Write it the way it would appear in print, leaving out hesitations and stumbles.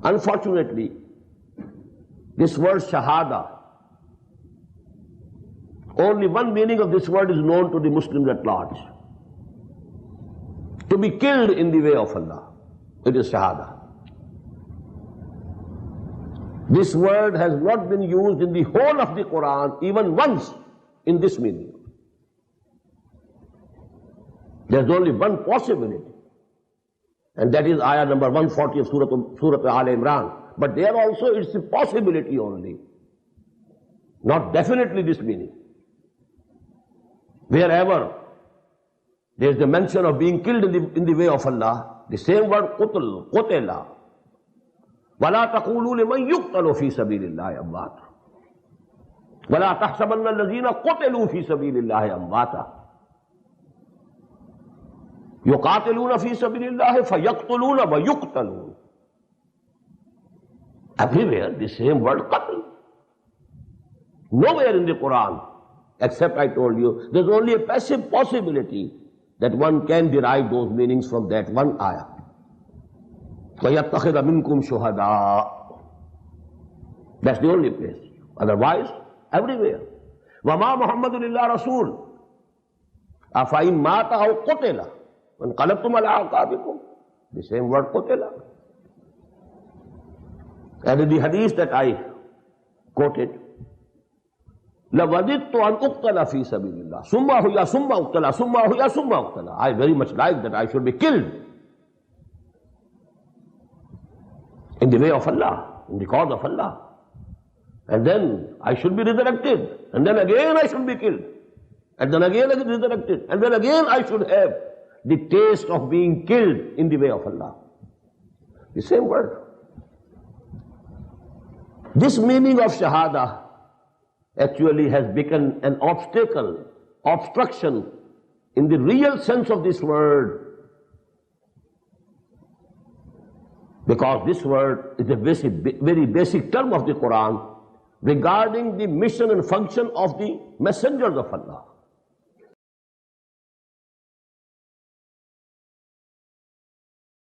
Unfortunately, this word Shahada, only one meaning of this word is known to the Muslims at large. To be killed in the way of Allah. It is Shahada. This word has not been used in the whole of the Quran even once in this meaning. There's only one possibility, and that is ayah number 140 of Surah Al Imran. But there also it's a possibility only, not definitely this meaning. Wherever there's the mention of being killed in the way of Allah, the same word qutl, qutila. وَلَا تَقُولُوا لِمَنْ يُقْتَلُ فِي سَبِيلِ اللَّهِ أَمْوَاتٌ وَلَا تَحْسَبَنَّ الَّذِينَ قُتِلُوا فِي سَبِيلِ اللَّهِ أَمْوَاتًا يُقَاتِلُونَ فِي سَبِيلِ اللَّهِ فَيَقْتُلُونَ وَيُقْتَلُونَ. Everywhere the same word qatl. Nowhere in the Quran, except I told you, there's only a passive possibility that one can derive those meanings from that one ayah. وَيَتَّخِذَ مِنْكُمْ شُهَدَاءَ. That's the only place. Otherwise, everywhere. وَمَا مُحَمَّدٌ إِلَّا رَسُولٌ أَفَإِن مَاتَ أَوْ قُتِلَ وَانْقَلَبْتُمْ عَلَىٰ أَعْقَابِكُمْ. The same word qutila. And in the hadith that I quoted, لَوَدِدْتُ أَنْ أُقْتَلَ فِي سَبِيلِ اللَّهِ ثُمَّ أُحْيَا ثُمَّ أُقْتَلَ ثُمَّ أُحْيَا ثُمَّ أُقْتَلَ. I very much like that I should be killed in the way of Allah, in the cause of Allah. And then I should be resurrected. And then again I should be killed. And then again I should be resurrected. And then again I should have the taste of being killed in the way of Allah. The same word. This meaning of Shahada actually has become an obstacle, obstruction in the real sense of this word. Because this word is a very basic term of the Quran regarding the mission and function of the messengers of Allah.